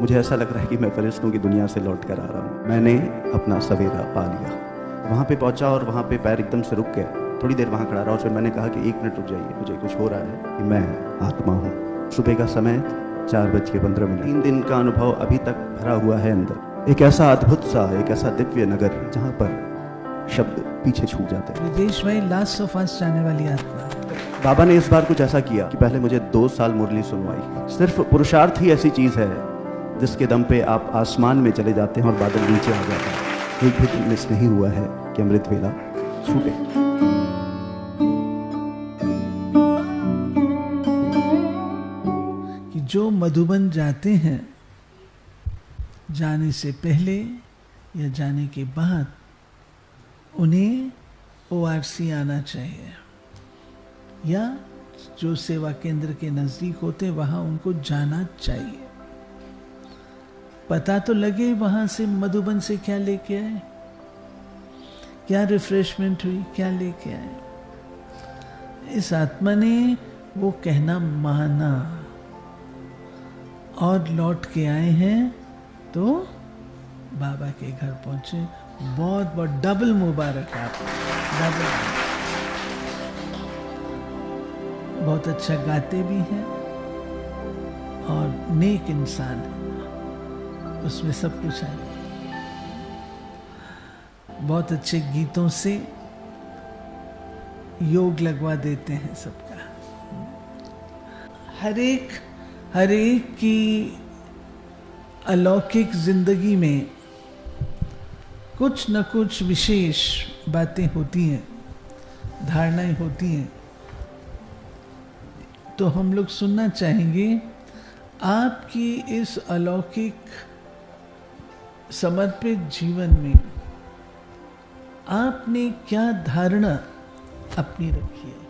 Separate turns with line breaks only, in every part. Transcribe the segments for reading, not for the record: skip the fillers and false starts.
मुझे ऐसा लग रहा है कि मैं फरिश्तों की दुनिया से लौट कर आ रहा हूँ। मैंने अपना सवेरा पा लिया। वहाँ पे पहुँचा और वहाँ पे पैर एकदम से रुक गया। थोड़ी देर वहाँ खड़ा रहा और फिर मैंने कहा कि 1 मिनट रुक जाइए, मुझे कुछ हो रहा है कि मैं आत्मा हूँ। सुबह का समय 4:15। 3 दिन का अनुभव अभी तक भरा हुआ है अंदर। एक ऐसा अद्भुत सा, एक ऐसा दिव्य नगर जहाँ पर शब्द पीछे छूट जाते हैं।
विदेश भाई लास्ट ऑफ अस जाने वाली आत्मा।
बाबा ने इस बार कुछ ऐसा किया कि पहले मुझे 2 साल मुरली सुनवाई। सिर्फ पुरुषार्थ ही ऐसी चीज है जिसके दम पे आप आसमान में चले जाते हैं और बादल नीचे आ जाते हैं। एक भी दिन मिस नहीं हुआ है कि अमृत वेला छूटे।
कि जो मधुबन जाते हैं, जाने से पहले या जाने के बाद उन्हें ORC आना चाहिए, या जो सेवा केंद्र के नज़दीक होते वहाँ उनको जाना चाहिए। पता तो लगे वहाँ से मधुबन से क्या लेके आए, क्या रिफ्रेशमेंट हुई, क्या लेके आए। इस आत्मा ने वो कहना माना और लौट के आए हैं तो बाबा के घर पहुंचे। बहुत बहुत डबल मुबारक आपको, डबल। बहुत अच्छा गाते भी हैं और नेक इंसान है, उसमें सब कुछ है। बहुत अच्छे गीतों से योग लगवा देते हैं सबका। हर एक की अलौकिक जिंदगी में कुछ न कुछ विशेष बातें होती हैं, धारणाएं होती हैं। तो हम लोग सुनना चाहेंगे आपकी इस अलौकिक समर्पित जीवन में आपने क्या धारणा अपनी रखी है।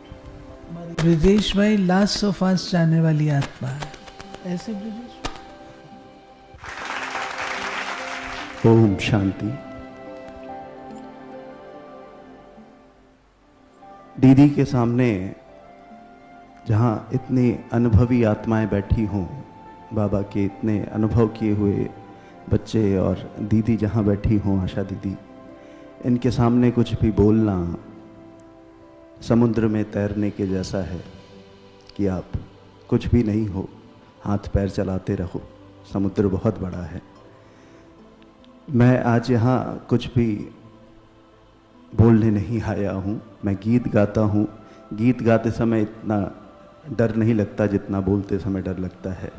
हमारे ब्रजेश भाई लास्ट ऑफ अस जाने वाली आत्मा है, ऐसे ब्रजेश।
ओम शांति। दीदी के सामने जहाँ इतनी अनुभवी आत्माएं बैठी हों, बाबा के इतने अनुभव किए हुए बच्चे और दीदी जहाँ बैठी हों, आशा दीदी, इनके सामने कुछ भी बोलना समुद्र में तैरने के जैसा है कि आप कुछ भी नहीं हो, हाथ पैर चलाते रहो, समुद्र बहुत बड़ा है। मैं आज यहाँ कुछ भी बोलने नहीं आया हूँ, मैं गीत गाता हूँ। गीत गाते समय इतना डर नहीं लगता जितना बोलते समय डर लगता है।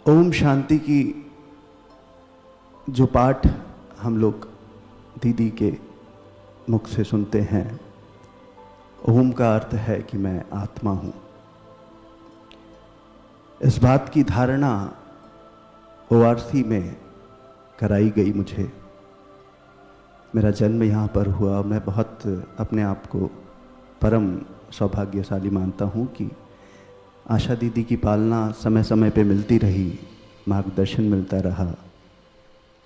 ओम शांति की जो पाठ हम लोग दीदी के मुख से सुनते हैं, ओम का अर्थ है कि मैं आत्मा हूँ। इस बात की धारणा ORC में कराई गई मुझे। मेरा जन्म यहाँ पर हुआ। मैं बहुत अपने आप को परम सौभाग्यशाली मानता हूँ कि आशा दीदी की पालना समय समय पे मिलती रही, मार्गदर्शन मिलता रहा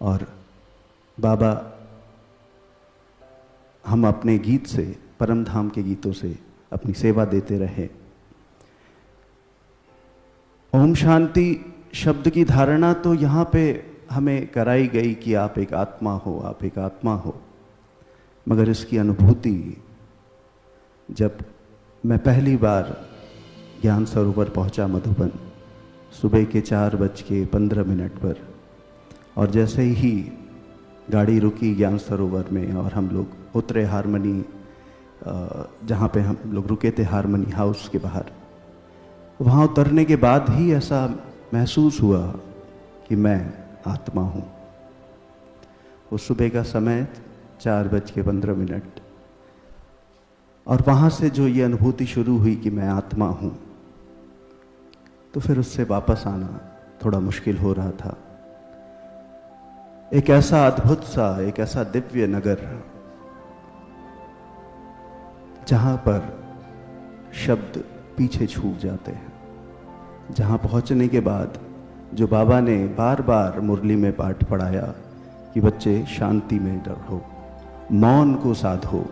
और बाबा हम अपने गीत से, परम धाम के गीतों से अपनी सेवा देते रहे। ओम शांति शब्द की धारणा तो यहाँ पे हमें कराई गई कि आप एक आत्मा हो, आप एक आत्मा हो। मगर इसकी अनुभूति जब मैं पहली बार ज्ञान सरोवर पहुंचा मधुबन, सुबह के 4:15 पर, और जैसे ही गाड़ी रुकी ज्ञान सरोवर में और हम लोग उतरे हारमनी, जहाँ पे हम लोग रुके थे हारमनी हाउस के बाहर, वहाँ उतरने के बाद ही ऐसा महसूस हुआ कि मैं आत्मा हूँ। वो सुबह का समय 4:15 और वहाँ से जो ये अनुभूति शुरू हुई कि मैं आत्मा हूँ, तो फिर उससे वापस आना थोड़ा मुश्किल हो रहा था। एक ऐसा अद्भुत सा, एक ऐसा दिव्य नगर जहाँ पर शब्द पीछे छूट जाते हैं, जहाँ पहुँचने के बाद जो बाबा ने बार बार मुरली में पाठ पढ़ाया कि बच्चे शांति में रहो, मौन को साधो,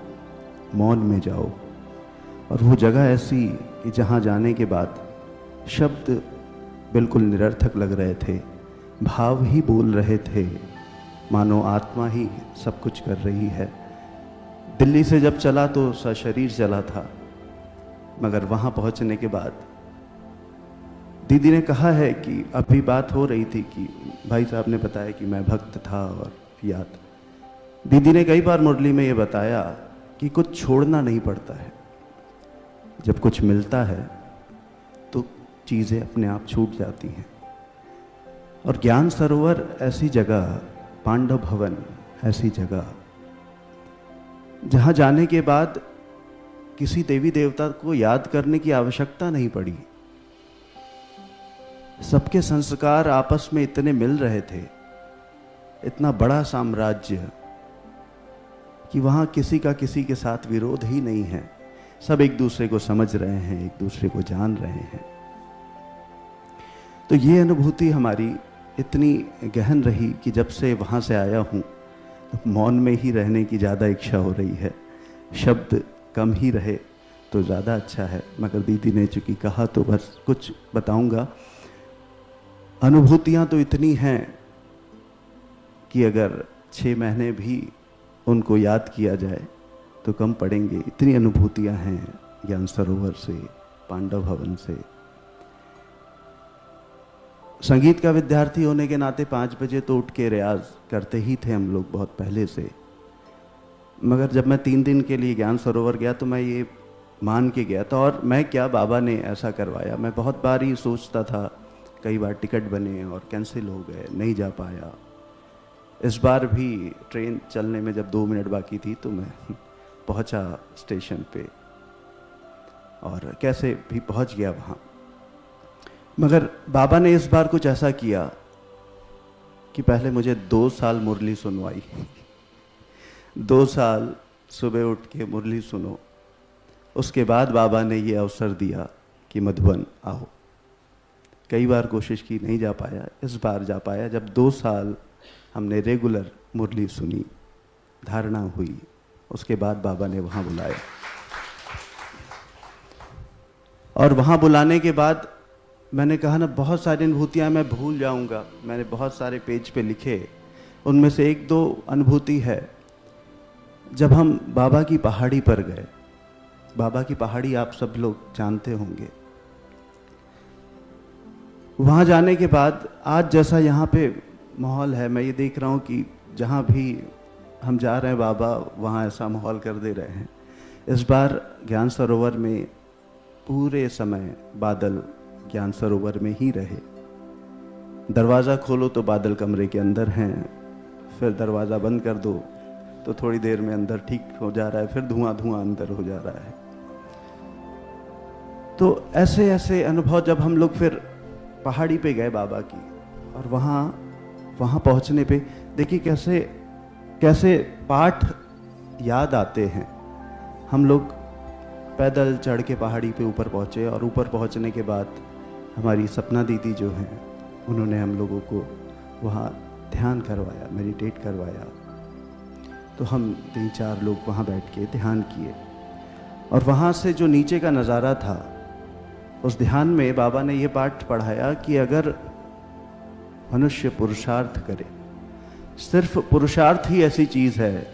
मौन में जाओ। और वो जगह ऐसी कि जहाँ जाने के बाद शब्द बिल्कुल निरर्थक लग रहे थे, भाव ही बोल रहे थे, मानो आत्मा ही सब कुछ कर रही है। दिल्ली से जब चला तो सशरीर चला था, मगर वहाँ पहुँचने के बाद दीदी ने कहा है कि अभी बात हो रही थी कि भाई साहब ने बताया कि मैं भक्त था, और याद दीदी ने कई बार मुरली में ये बताया कि कुछ छोड़ना नहीं पड़ता है। जब कुछ मिलता है तो चीज़ें अपने आप छूट जाती हैं। और ज्ञान सरोवर ऐसी जगह, पांडव भवन ऐसी जगह, जहाँ जाने के बाद किसी देवी देवता को याद करने की आवश्यकता नहीं पड़ी। सबके संस्कार आपस में इतने मिल रहे थे, इतना बड़ा साम्राज्य कि वहाँ किसी का किसी के साथ विरोध ही नहीं है। सब एक दूसरे को समझ रहे हैं, एक दूसरे को जान रहे हैं। तो ये अनुभूति हमारी इतनी गहन रही कि जब से वहाँ से आया हूँ तो मौन में ही रहने की ज़्यादा इच्छा हो रही है। शब्द कम ही रहे तो ज़्यादा अच्छा है, मगर दीदी ने चूँकि कहा तो बस कुछ बताऊँगा। अनुभूतियाँ तो इतनी हैं कि अगर 6 महीने भी उनको याद किया जाए तो कम पड़ेंगे। इतनी अनुभूतियाँ हैं ज्ञान सरोवर से, पांडव भवन से। संगीत का विद्यार्थी होने के नाते 5 बजे तो उठ के रियाज करते ही थे हम लोग बहुत पहले से। मगर जब मैं 3 दिन के लिए ज्ञान सरोवर गया तो मैं ये मान के गया था, और मैं क्या, बाबा ने ऐसा करवाया। मैं बहुत बार ही सोचता था, कई बार टिकट बने और कैंसिल हो गए, नहीं जा पाया। इस बार भी ट्रेन चलने में जब 2 मिनट बाकी थी तो मैं पहुंचा स्टेशन पे, और कैसे भी पहुंच गया वहाँ। मगर बाबा ने इस बार कुछ ऐसा किया कि पहले मुझे 2 साल मुरली सुनवाई। 2 साल सुबह उठ के मुरली सुनो। उसके बाद बाबा ने ये अवसर दिया कि मधुबन आओ। कई बार कोशिश की, नहीं जा पाया। इस बार जा पाया जब 2 साल हमने रेगुलर मुरली सुनी, धारणा हुई। उसके बाद बाबा ने वहाँ बुलाया, और वहाँ बुलाने के बाद मैंने कहा ना, बहुत सारी अनुभूतियाँ मैं भूल जाऊँगा। मैंने बहुत सारे पेज पे लिखे, उनमें से 1-2 अनुभूति है। जब हम बाबा की पहाड़ी पर गए, बाबा की पहाड़ी आप सब लोग जानते होंगे। वहाँ जाने के बाद आज जैसा यहाँ पे माहौल है, मैं ये देख रहा हूँ कि जहाँ भी हम जा रहे हैं बाबा वहाँ ऐसा माहौल कर दे रहे हैं। इस बार ज्ञान सरोवर में पूरे समय बादल ज्ञान सरोवर में ही रहे। दरवाज़ा खोलो तो बादल कमरे के अंदर हैं, फिर दरवाज़ा बंद कर दो तो थोड़ी देर में अंदर ठीक हो जा रहा है, फिर धुआं धुआं अंदर हो जा रहा है। तो ऐसे ऐसे अनुभव जब हम लोग फिर पहाड़ी पे गए बाबा की, और वहाँ पहुँचने पे देखिए कैसे कैसे पाठ याद आते हैं। हम लोग पैदल चढ़ के पहाड़ी पे ऊपर पहुँचे, और ऊपर पहुँचने के बाद हमारी सपना दीदी जो हैं उन्होंने हम लोगों को वहाँ ध्यान करवाया, मेडिटेट करवाया। तो हम 3-4 लोग वहाँ बैठ के ध्यान किए, और वहाँ से जो नीचे का नज़ारा था, उस ध्यान में बाबा ने ये पाठ पढ़ाया कि अगर मनुष्य पुरुषार्थ करे, सिर्फ पुरुषार्थ ही ऐसी चीज़ है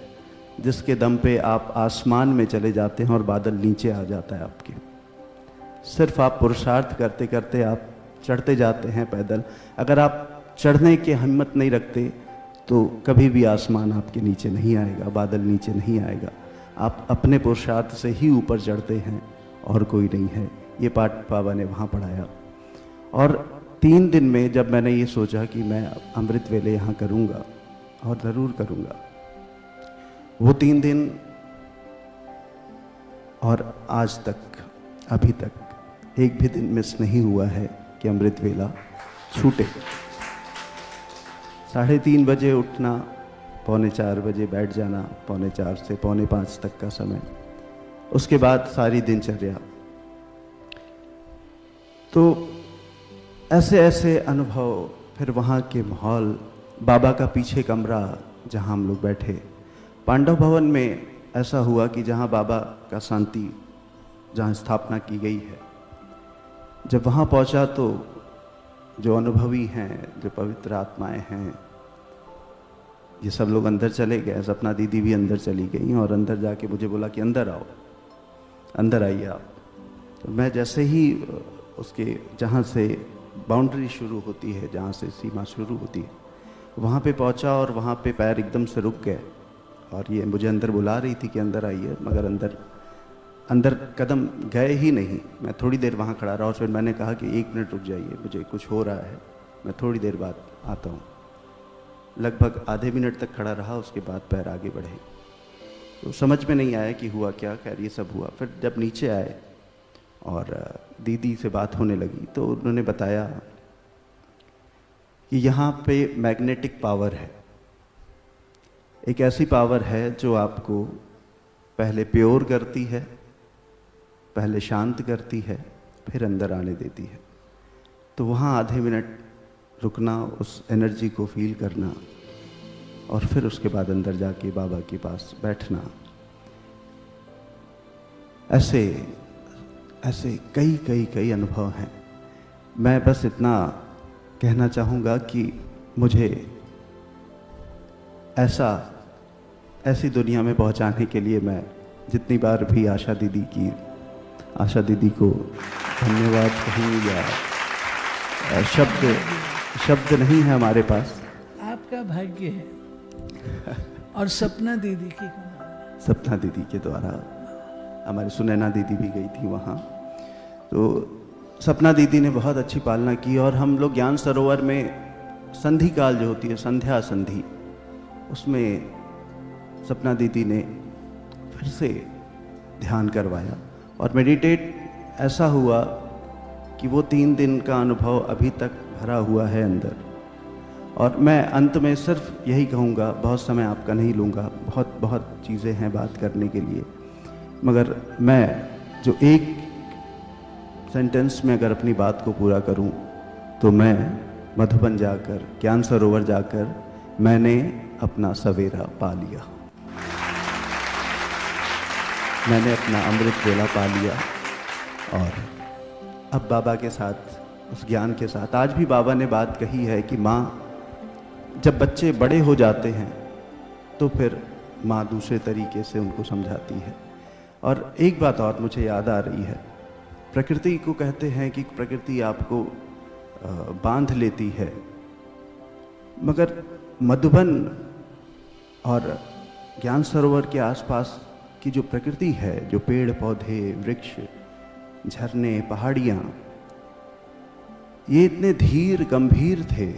जिसके दम पे आप आसमान में चले जाते हैं और बादल नीचे आ जाता है आपके। सिर्फ आप पुरुषार्थ करते करते आप चढ़ते जाते हैं पैदल। अगर आप चढ़ने की हिम्मत नहीं रखते तो कभी भी आसमान आपके नीचे नहीं आएगा, बादल नीचे नहीं आएगा। आप अपने पुरुषार्थ से ही ऊपर चढ़ते हैं, और कोई नहीं है। ये पाठ बाबा ने वहाँ पढ़ाया। और 3 दिन में जब मैंने ये सोचा कि मैं अमृत वेले यहाँ करूँगा, और ज़रूर करूँगा, वो 3 दिन और आज तक, अभी तक एक भी दिन मिस नहीं हुआ है कि अमृत वेला छूटे। 3:30 बजे उठना, 3:45 बजे बैठ जाना, 4:45 से 4:45 तक का समय, उसके बाद सारी दिनचर्या। तो ऐसे ऐसे अनुभव। फिर वहाँ के माहौल, बाबा का पीछे कमरा जहाँ हम लोग बैठे। पांडव भवन में ऐसा हुआ कि जहाँ बाबा का शांति, जहाँ स्थापना की गई है, जब वहाँ पहुँचा तो जो अनुभवी हैं, जो पवित्र आत्माएं हैं, ये सब लोग अंदर चले गए। सपना दीदी भी अंदर चली गई और अंदर जाके मुझे बोला कि अंदर आओ, अंदर आइए आप। तो मैं जैसे ही उसके जहाँ से बाउंड्री शुरू होती है, जहाँ से सीमा शुरू होती है, वहाँ पे पहुँचा और वहाँ पे पैर एकदम से रुक गए और ये मुझे अंदर बुला रही थी कि अंदर आइए, मगर अंदर कदम गए ही नहीं। मैं थोड़ी देर वहाँ खड़ा रहा और फिर मैंने कहा कि 1 मिनट रुक जाइए, मुझे कुछ हो रहा है, मैं थोड़ी देर बाद आता हूँ। लगभग आधे मिनट तक खड़ा रहा, उसके बाद पैर आगे बढ़े। तो समझ में नहीं आया कि हुआ क्या। खैर ये सब हुआ। फिर जब नीचे आए और दीदी से बात होने लगी तो उन्होंने बताया कि यहाँ पे मैग्नेटिक पावर है, एक ऐसी पावर है जो आपको पहले प्योर करती है, पहले शांत करती है, फिर अंदर आने देती है। तो वहाँ आधे मिनट रुकना, उस एनर्जी को फील करना और फिर उसके बाद अंदर जाके बाबा के पास बैठना। ऐसे ऐसे कई अनुभव हैं। मैं बस इतना कहना चाहूँगा कि मुझे ऐसी दुनिया में पहुँचाने के लिए मैं जितनी बार भी आशा दीदी को धन्यवाद कहूँ या शब्द नहीं है हमारे पास।
आपका भाग्य है। और सपना दीदी की कमाल।
सपना दीदी के द्वारा हमारी सुनैना दीदी भी गई थी वहाँ। तो सपना दीदी ने बहुत अच्छी पालना की और हम लोग ज्ञान सरोवर में संधि काल जो होती है, संध्या संधि, उसमें सपना दीदी ने फिर से ध्यान करवाया और मेडिटेट ऐसा हुआ कि वो 3 दिन का अनुभव अभी तक भरा हुआ है अंदर। और मैं अंत में सिर्फ यही कहूँगा, बहुत समय आपका नहीं लूँगा, बहुत चीज़ें हैं बात करने के लिए, मगर मैं जो एक सेंटेंस में अगर अपनी बात को पूरा करूं तो मैं मधुबन जाकर, ज्ञान सरोवर जाकर मैंने अपना सवेरा पा लिया, मैंने अपना अमृत वेला पा लिया। और अब बाबा के साथ, उस ज्ञान के साथ, आज भी बाबा ने बात कही है कि माँ, जब बच्चे बड़े हो जाते हैं तो फिर माँ दूसरे तरीके से उनको समझाती है। और एक बात और मुझे याद आ रही है, प्रकृति को कहते हैं कि प्रकृति आपको बांध लेती है, मगर मधुबन और ज्ञान सरोवर के आसपास की जो प्रकृति है, जो पेड़ पौधे, वृक्ष, झरने, पहाड़ियाँ, ये इतने धीर गंभीर थे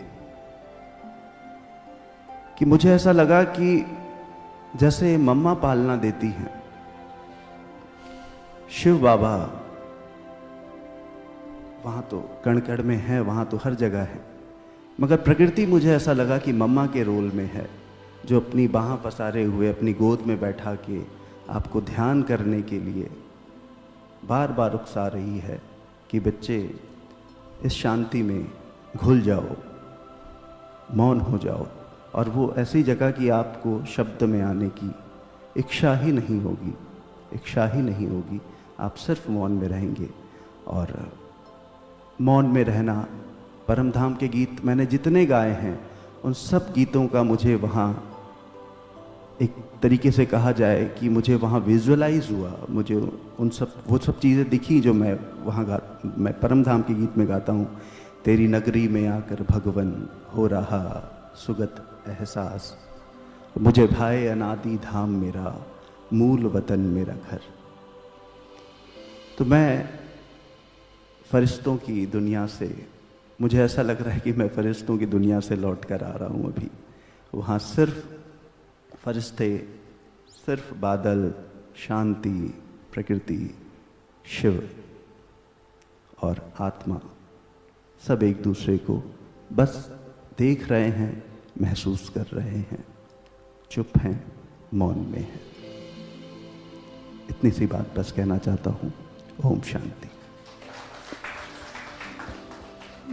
कि मुझे ऐसा लगा कि जैसे मम्मा पालना देती हैं, शिव बाबा वहाँ तो कण कण में है, वहाँ तो हर जगह है, मगर प्रकृति मुझे ऐसा लगा कि मम्मा के रोल में है, जो अपनी बाँह पसारे हुए अपनी गोद में बैठा के आपको ध्यान करने के लिए बार बार उकसा रही है कि बच्चे इस शांति में घुल जाओ, मौन हो जाओ। और वो ऐसी जगह कि आपको शब्द में आने की इच्छा ही नहीं होगी, आप सिर्फ मौन में रहेंगे। और मौन में रहना, परमधाम के गीत मैंने जितने गाए हैं, उन सब गीतों का मुझे वहाँ एक तरीके से कहा जाए कि मुझे वहाँ विजुअलाइज हुआ, मुझे वो सब चीज़ें दिखी जो मैं मैं परमधाम के गीत में गाता हूँ। तेरी नगरी में आकर भगवन हो रहा सुगत एहसास, मुझे भाए अनादि धाम मेरा, मूल वतन मेरा घर। तो मैं फरिश्तों की दुनिया से, मुझे ऐसा लग रहा है कि मैं फरिश्तों की दुनिया से लौट कर आ रहा हूँ अभी। वहाँ सिर्फ फरिश्ते, सिर्फ बादल, शांति, प्रकृति, शिव और आत्मा, सब एक दूसरे को बस देख रहे हैं, महसूस कर रहे हैं, चुप हैं, मौन में हैं। इतनी सी बात बस कहना चाहता हूँ। ओम शांति।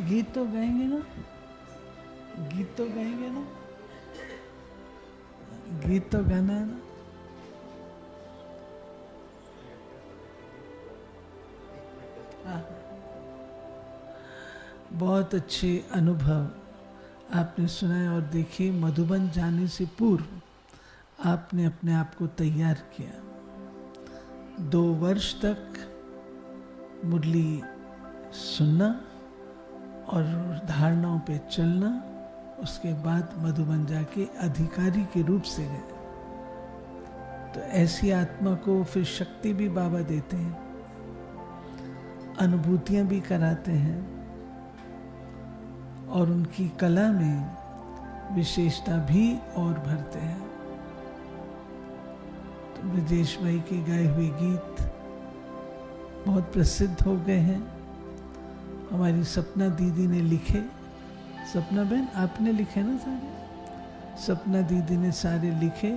गीत तो गाएंगे ना, गीत तो गाएंगे ना, गीत तो गाना है ना। हाँ, बहुत अच्छे अनुभव आपने सुनाए। और देखिए, मधुबन जाने से पूर्व आपने अपने आप को तैयार किया। 2 वर्ष तक मुरली सुनना और धारणाओं पे चलना, उसके बाद मधुबन जाके अधिकारी के रूप से गए। तो ऐसी आत्मा को फिर शक्ति भी बाबा देते हैं, अनुभूतियां भी कराते हैं और उनकी कला में विशेषता भी और भरते हैं। तो ब्रजेश भाई के गाए हुए गीत बहुत प्रसिद्ध हो गए हैं। हमारी सपना दीदी ने लिखे, सपना बहन आपने लिखे ना सारे, सपना दीदी ने सारे लिखे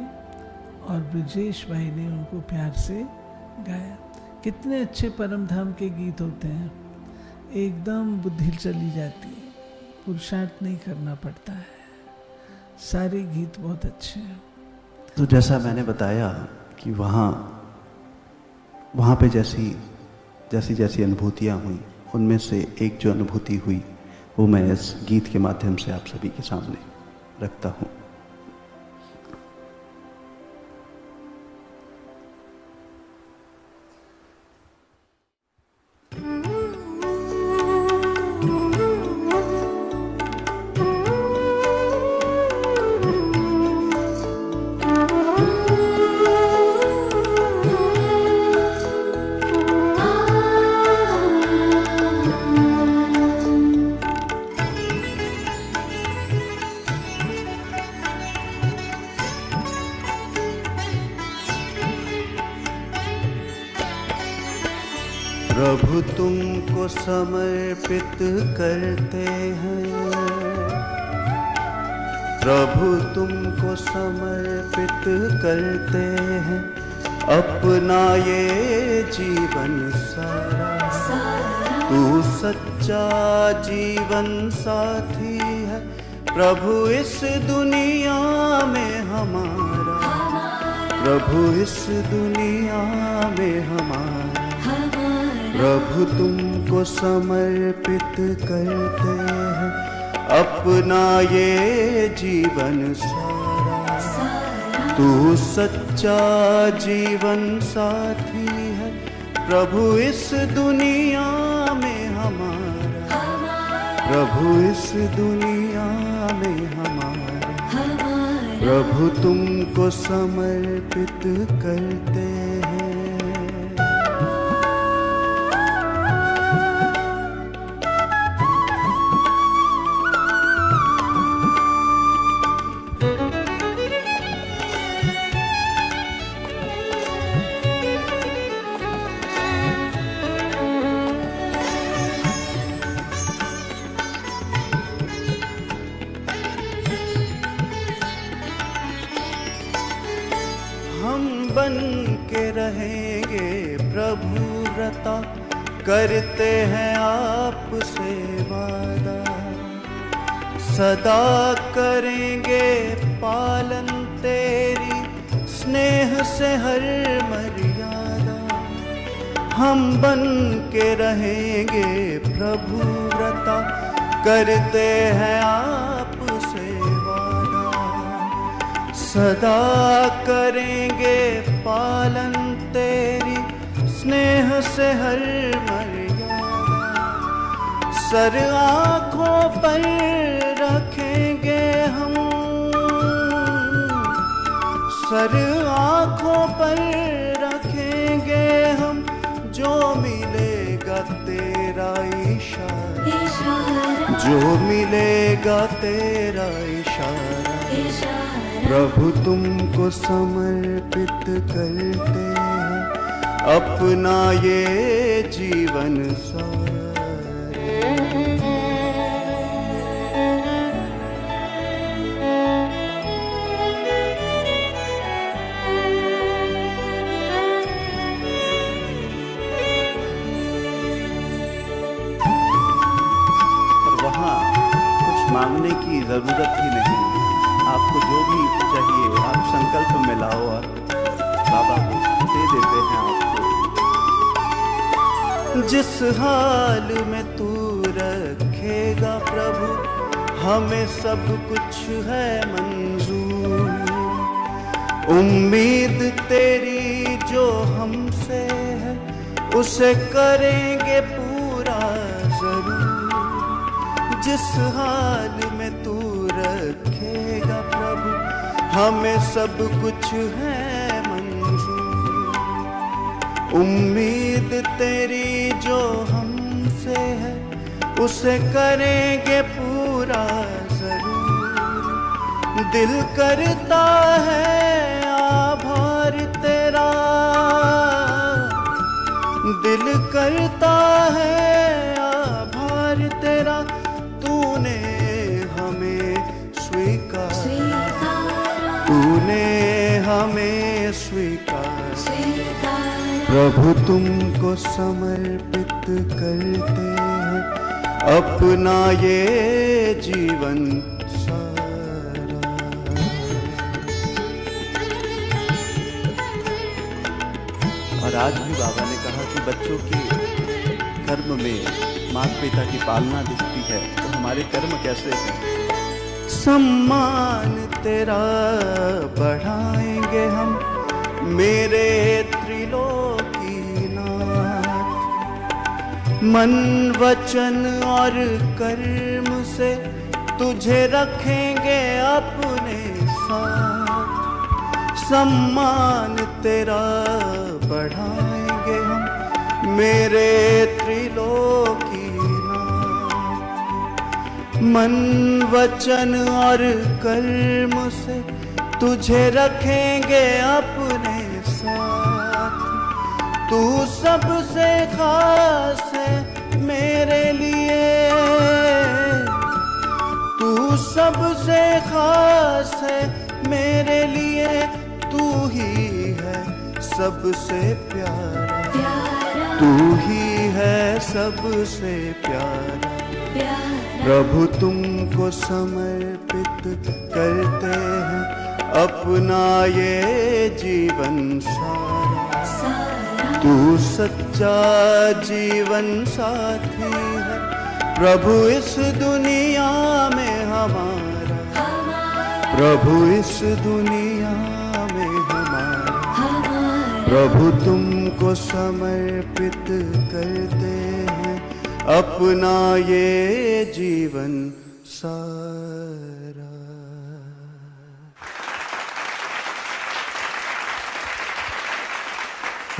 और ब्रजेश भाई ने उनको प्यार से गाया। कितने अच्छे परम धाम के गीत होते हैं, एकदम बुद्धि चली जाती है, पुरुषार्थ नहीं करना पड़ता है, सारे गीत बहुत अच्छे हैं।
तो जैसा मैंने बताया कि वहाँ पे जैसी अनुभूतियाँ हुई, उनमें से एक जो अनुभूति हुई वो मैं इस गीत के माध्यम से आप सभी के सामने रखता हूँ। प्रभु तुमको समर्पित करते हैं, प्रभु तुमको समर्पित करते हैं अपना ये जीवन सारा। तू सच्चा जीवन साथी है प्रभु इस दुनिया में हमारा, प्रभु इस दुनिया में हमारा। प्रभु तुमको समर्पित करते हैं अपना ये जीवन सारा। तू सच्चा जीवन साथी है प्रभु इस दुनिया में हमारा, प्रभु इस दुनिया में हमारा। प्रभु तुमको समर्पित करते हैं। हम बन के रहेंगे प्रभु व्रता, करते हैं आपसे वादा। सदा करेंगे पालन तेरी स्नेह से हर मर्यादा। हम बन के रहेंगे प्रभु व्रता, करते हैं आपसे वादा। सदा करेंगे पालन तेरी स्नेह से हर मर्यादा। सर आँखों पर रखेंगे हम, सर आँखों पर रखेंगे हम, जो मिलेगा तेरा इशारा, जो मिलेगा तेरा इशारा। प्रभु तुमको समर्पित करते हैं अपना ये जीवन सारा। और वहाँ कुछ मांगने की जरूरत ही नहीं, आपको जो भी चाहिए आप संकल्प में लाओ और बाबा को दे देते हैं आपको। जिस हाल में तू रखे हमें सब कुछ है मंजूर। उम्मीद तेरी जो हमसे है उसे करेंगे पूरा जरूर। जिस हाल में तू रखेगा प्रभु हमें सब कुछ है मंजूर। उम्मीद तेरी जो हमसे है उसे करेंगे पूरा जरूर। दिल करता है आभार तेरा, दिल करता है आभार तेरा, तूने हमें स्वीकार, तूने हमें स्वीकार। प्रभु तुमको समर्पित करते हैं अपना ये जीवन सारा। और आज भी बाबा ने कहा कि बच्चों के कर्म में माता पिता की पालना दिखती है, तो हमारे कर्म कैसे हैं? सम्मान तेरा बढ़ाएंगे हम मेरे त्रिलोकी नाथ। मन वचन और कर्म से तुझे रखेंगे अपने साथ। सम्मान तेरा बढ़ाएंगे हम मेरे त्रिलोकी नाथ। मन वचन और कर्म से तुझे रखेंगे अपने साथ। तू सबसे खास है मेरे लिए, तू सबसे खास है मेरे लिए, तू ही है सबसे प्यारा, तू ही है सबसे प्यारा। प्रभु तुमको समर्पित करते हैं अपना ये जीवन सारा। तू सच्चा जीवन साथी है प्रभु इस दुनिया में हमारा, प्रभु इस दुनिया में हमारा। प्रभु तुमको समर्पित करते हैं अपना ये जीवन सारा।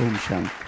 ओम शांति।